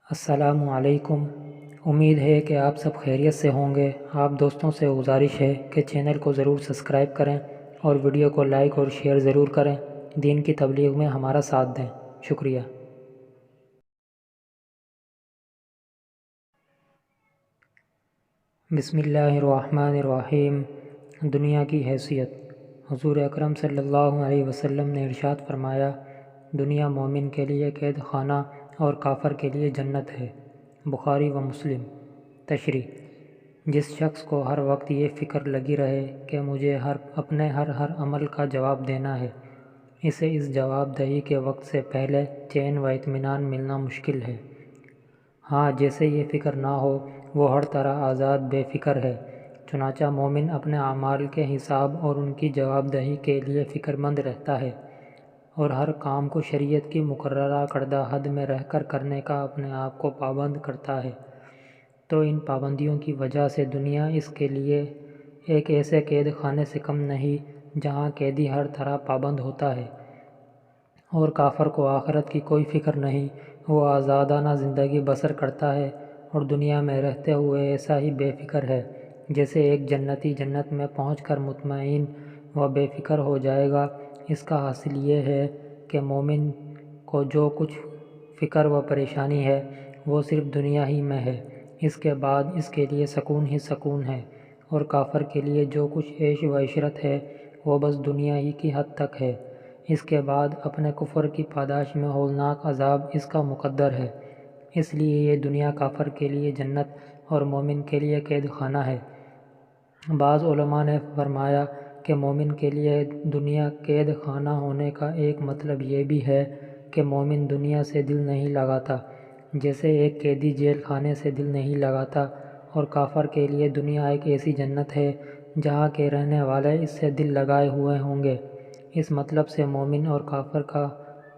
السلام علیکم۔ امید ہے کہ آپ سب خیریت سے ہوں گے۔ آپ دوستوں سے گزارش ہے کہ چینل کو ضرور سبسکرائب کریں اور ویڈیو کو لائک اور شیئر ضرور کریں۔ دین کی تبلیغ میں ہمارا ساتھ دیں۔ شکریہ۔ بسم اللہ الرحمن الرحیم۔ دنیا کی حیثیت۔ حضور اکرم صلی اللہ علیہ وسلم نے ارشاد فرمایا، دنیا مومن کے لیے قید خانہ اور کافر کے لیے جنت ہے۔ بخاری و مسلم۔ تشریح۔ جس شخص کو ہر وقت یہ فکر لگی رہے کہ مجھے اپنے ہر عمل کا جواب دینا ہے، اسے اس جواب دہی کے وقت سے پہلے چین و اطمینان ملنا مشکل ہے۔ ہاں، جیسے یہ فکر نہ ہو، وہ ہر طرح آزاد بے فکر ہے۔ چنانچہ مومن اپنے اعمال کے حساب اور ان کی جواب دہی کے لیے فکر مند رہتا ہے اور ہر کام کو شریعت کی مقررہ کردہ حد میں رہ کر کرنے کا اپنے آپ کو پابند کرتا ہے۔ تو ان پابندیوں کی وجہ سے دنیا اس کے لیے ایک ایسے قید خانے سے کم نہیں جہاں قیدی ہر طرح پابند ہوتا ہے، اور کافر کو آخرت کی کوئی فکر نہیں۔ وہ آزادانہ زندگی بسر کرتا ہے اور دنیا میں رہتے ہوئے ایسا ہی بے فکر ہے جیسے ایک جنتی جنت میں پہنچ کر مطمئن و بے فکر ہو جائے گا۔ اس کا حاصل یہ ہے کہ مومن کو جو کچھ فکر و پریشانی ہے وہ صرف دنیا ہی میں ہے، اس کے بعد اس کے لیے سکون ہی سکون ہے، اور کافر کے لیے جو کچھ عیش و عشرت ہے وہ بس دنیا ہی کی حد تک ہے، اس کے بعد اپنے کفر کی پاداش میں ہولناک عذاب اس کا مقدر ہے۔ اس لیے یہ دنیا کافر کے لیے جنت اور مومن کے لیے قید خانہ ہے۔ بعض علماء نے فرمایا کہ مومن کے لیے دنیا قید خانہ ہونے کا ایک مطلب یہ بھی ہے کہ مومن دنیا سے دل نہیں لگاتا، جیسے ایک قیدی جیل خانے سے دل نہیں لگاتا، اور کافر کے لیے دنیا ایک ایسی جنت ہے جہاں کے رہنے والے اس سے دل لگائے ہوئے ہوں گے۔ اس مطلب سے مومن اور کافر کا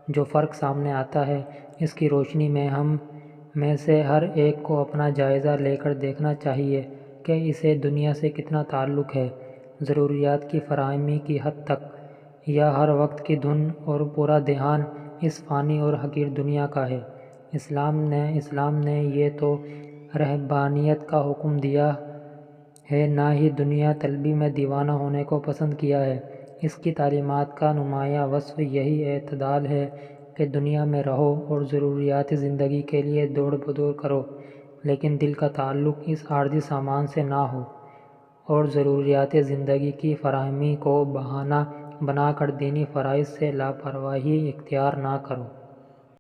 جو فرق سامنے آتا ہے، اس کی روشنی میں ہم میں سے ہر ایک کو اپنا جائزہ لے کر دیکھنا چاہیے کہ اسے دنیا سے کتنا تعلق ہے، ضروریات کی فراہمی کی حد تک، یا ہر وقت کی دھن اور پورا دھیان اس فانی اور حقیر دنیا کا ہے۔ اسلام نے یہ تو رہبانیت کا حکم دیا ہے، نہ ہی دنیا طلبی میں دیوانہ ہونے کو پسند کیا ہے۔ اس کی تعلیمات کا نمایاں وصف یہی اعتدال ہے کہ دنیا میں رہو اور ضروریات زندگی کے لیے دوڑ بدوڑ کرو، لیکن دل کا تعلق اس عارضی سامان سے نہ ہو، اور ضروریات زندگی کی فراہمی کو بہانہ بنا کر دینی فرائض سے لاپرواہی اختیار نہ کرو۔